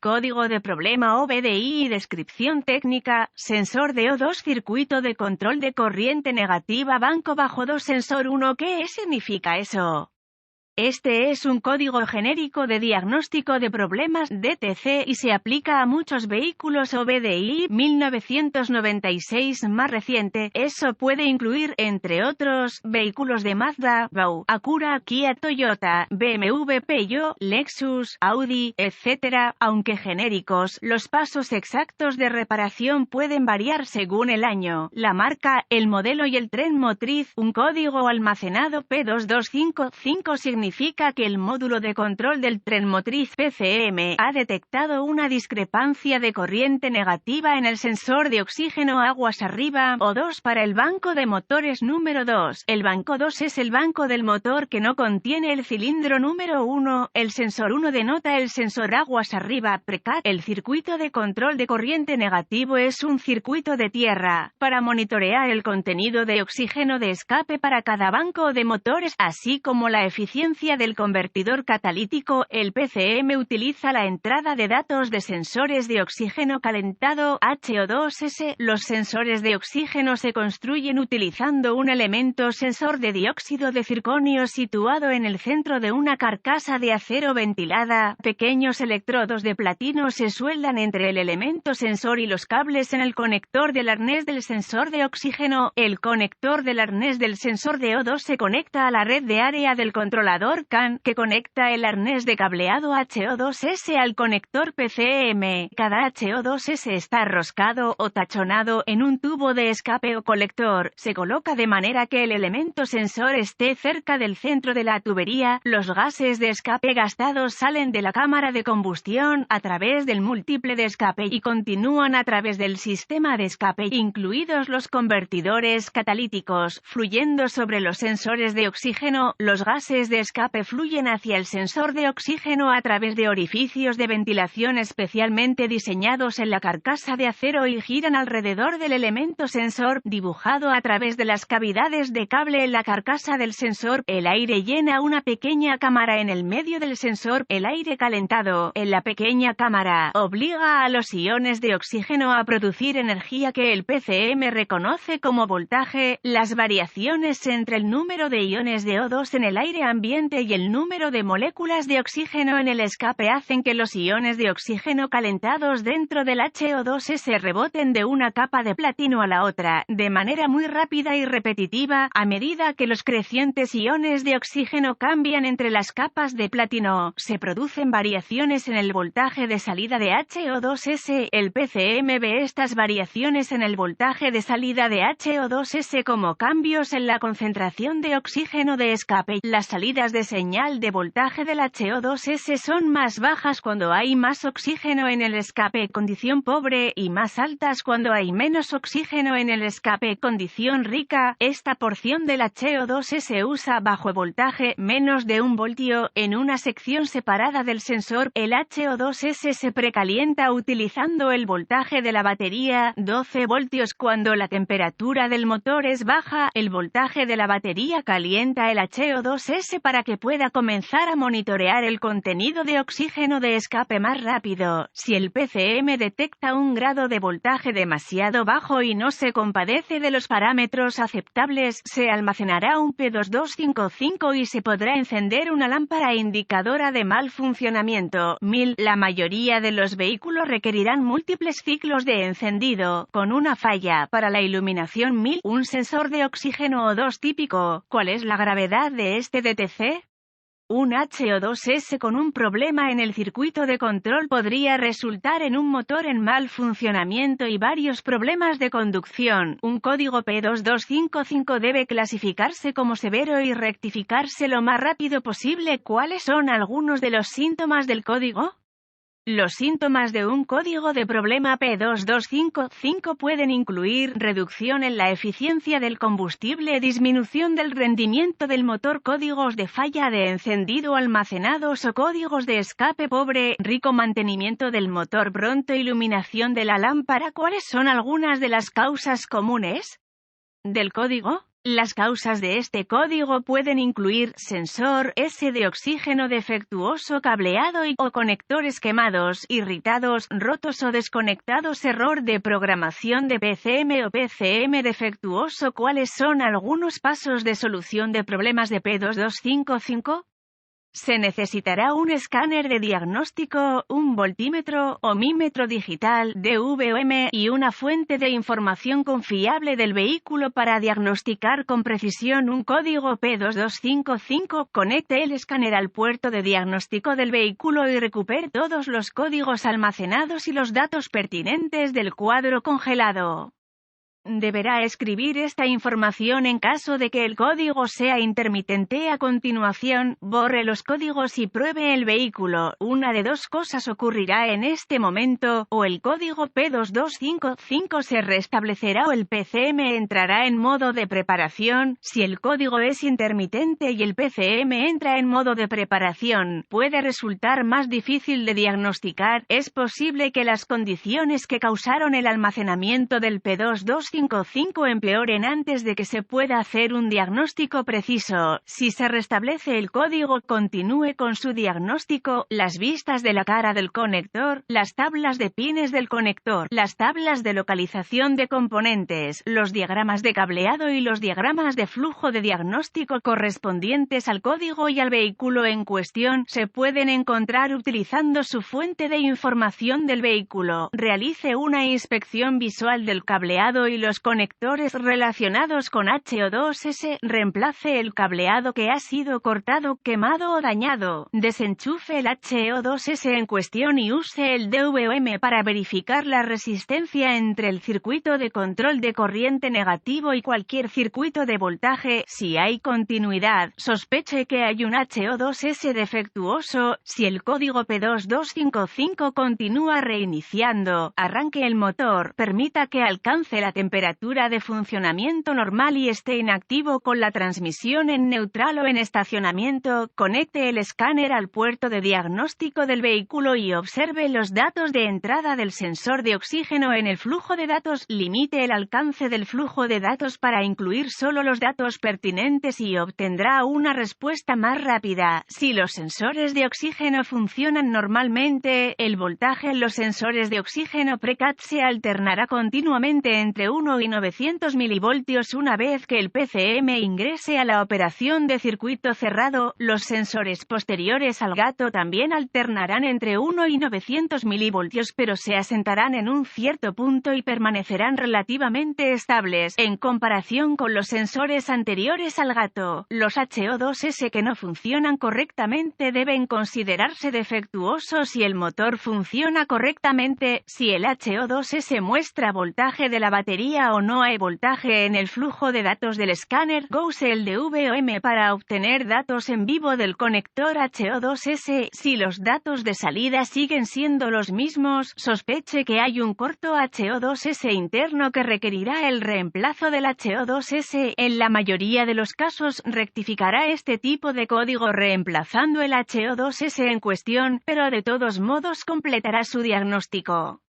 Código de problema OBDI y descripción técnica, sensor de O2 circuito de control de corriente negativa banco bajo 2 sensor 1. ¿Qué significa eso? Este es un código genérico de diagnóstico de problemas DTC y se aplica a muchos vehículos OBDI 1996 más reciente. Eso puede incluir, entre otros, vehículos de Mazda, Bau, Acura, Kia, Toyota, BMW, Peugeot, Lexus, Audi, etc. Aunque genéricos, los pasos exactos de reparación pueden variar según el año, la marca, el modelo y el tren motriz. Un código almacenado P2255 significa que el módulo de control del tren motriz PCM ha detectado una discrepancia de corriente negativa en el sensor de oxígeno aguas arriba, O2 para el banco de motores número 2. El banco 2 es el banco del motor que no contiene el cilindro número 1. El sensor 1 denota el sensor aguas arriba, PRECAT. El circuito de control de corriente negativo es un circuito de tierra para monitorear el contenido de oxígeno de escape para cada banco de motores, así como la eficiencia del convertidor catalítico. El PCM utiliza la entrada de datos de sensores de oxígeno calentado, HO2S. Los sensores de oxígeno se construyen utilizando un elemento sensor de dióxido de circonio situado en el centro de una carcasa de acero ventilada. Pequeños electrodos de platino se sueldan entre el elemento sensor y los cables en el conector del arnés del sensor de oxígeno. El conector del arnés del sensor de O2 se conecta a la red de área del controlador CAN, que conecta el arnés de cableado HO2S al conector PCM. Cada HO2S está roscado o tachonado en un tubo de escape o colector. Se coloca de manera que el elemento sensor esté cerca del centro de la tubería. Los gases de escape gastados salen de la cámara de combustión a través del múltiple de escape y continúan a través del sistema de escape, incluidos los convertidores catalíticos, fluyendo sobre los sensores de oxígeno. Los gases de escape fluyen hacia el sensor de oxígeno a través de orificios de ventilación especialmente diseñados en la carcasa de acero y giran alrededor del elemento sensor, dibujado a través de las cavidades de cable en la carcasa del sensor. El aire llena una pequeña cámara en el medio del sensor. El aire calentado en la pequeña cámara obliga a los iones de oxígeno a producir energía que el PCM reconoce como voltaje. Las variaciones entre el número de iones de O2 en el aire ambiente y el número de moléculas de oxígeno en el escape hacen que los iones de oxígeno calentados dentro del HO2S reboten de una capa de platino a la otra, de manera muy rápida y repetitiva, a medida que los crecientes iones de oxígeno cambian entre las capas de platino. Se producen variaciones en el voltaje de salida de HO2S. El PCM ve estas variaciones en el voltaje de salida de HO2S como cambios en la concentración de oxígeno de escape. Las salidas de señal de voltaje del HO2S son más bajas cuando hay más oxígeno en el escape, condición pobre, y más altas cuando hay menos oxígeno en el escape, condición rica. Esta porción del HO2S se usa bajo voltaje menos de 1 voltio. En una sección separada del sensor, el HO2S se precalienta utilizando el voltaje de la batería, 12 voltios. Cuando la temperatura del motor es baja, el voltaje de la batería calienta el HO2S para que pueda comenzar a monitorear el contenido de oxígeno de escape más rápido. Si el PCM detecta un grado de voltaje demasiado bajo y no se compadece de los parámetros aceptables, se almacenará un P2255 y se podrá encender una lámpara indicadora de mal funcionamiento. La mayoría de los vehículos requerirán múltiples ciclos de encendido, con una falla para la iluminación. Un sensor de oxígeno O2 típico. ¿Cuál es la gravedad de este DTC? Un HO2S con un problema en el circuito de control podría resultar en un motor en mal funcionamiento y varios problemas de conducción. Un código P2255 debe clasificarse como severo y rectificarse lo más rápido posible. ¿Cuáles son algunos de los síntomas del código? Los síntomas de un código de problema P2255 pueden incluir reducción en la eficiencia del combustible, disminución del rendimiento del motor, códigos de falla de encendido almacenados o códigos de escape pobre, rico mantenimiento del motor, pronto iluminación de la lámpara. ¿Cuáles son algunas de las causas comunes del código? Las causas de este código pueden incluir sensor S de oxígeno defectuoso, cableado o conectores quemados, irritados, rotos o desconectados, error de programación de PCM o PCM defectuoso. ¿Cuáles son algunos pasos de solución de problemas de P2255? Se necesitará un escáner de diagnóstico, un voltímetro, ohmímetro digital, DVOM, y una fuente de información confiable del vehículo para diagnosticar con precisión un código P2255. Conecte el escáner al puerto de diagnóstico del vehículo y recupere todos los códigos almacenados y los datos pertinentes del cuadro congelado. Deberá escribir esta información en caso de que el código sea intermitente. A continuación, borre los códigos y pruebe el vehículo. Una de dos cosas ocurrirá en este momento: o el código P2255 se restablecerá o el PCM entrará en modo de preparación. Si el código es intermitente y el PCM entra en modo de preparación, puede resultar más difícil de diagnosticar. Es posible que las condiciones que causaron el almacenamiento del P2255 empeoren antes de que se pueda hacer un diagnóstico preciso. Si se restablece el código, continúe con su diagnóstico. Las vistas de la cara del conector, las tablas de pines del conector, las tablas de localización de componentes, los diagramas de cableado y los diagramas de flujo de diagnóstico correspondientes al código y al vehículo en cuestión se pueden encontrar utilizando su fuente de información del vehículo. Realice una inspección visual del cableado y los conectores relacionados con HO2S, reemplace el cableado que ha sido cortado, quemado o dañado, desenchufe el HO2S en cuestión y use el DVOM para verificar la resistencia entre el circuito de control de corriente negativo y cualquier circuito de voltaje. Si hay continuidad, sospeche que hay un HO2S defectuoso. Si el código P2255 continúa reiniciando, arranque el motor, permita que alcance la temperatura de funcionamiento normal y esté inactivo con la transmisión en neutral o en estacionamiento. Conecte el escáner al puerto de diagnóstico del vehículo y observe los datos de entrada del sensor de oxígeno en el flujo de datos. Limite el alcance del flujo de datos para incluir solo los datos pertinentes y obtendrá una respuesta más rápida. Si los sensores de oxígeno funcionan normalmente, el voltaje en los sensores de oxígeno precat se alternará continuamente entre 1 y 900 milivoltios. Una vez que el PCM ingrese a la operación de circuito cerrado, los sensores posteriores al gato también alternarán entre 1 y 900 milivoltios, pero se asentarán en un cierto punto y permanecerán relativamente estables en comparación con los sensores anteriores al gato. Los HO2S que no funcionan correctamente deben considerarse defectuosos si el motor funciona correctamente. Si el HO2S muestra voltaje de la batería o no hay voltaje en el flujo de datos del escáner, use el DVOM para obtener datos en vivo del conector HO2S. Si los datos de salida siguen siendo los mismos, sospeche que hay un corto HO2S interno que requerirá el reemplazo del HO2S. En la mayoría de los casos, rectificará este tipo de código reemplazando el HO2S en cuestión, pero de todos modos completará su diagnóstico.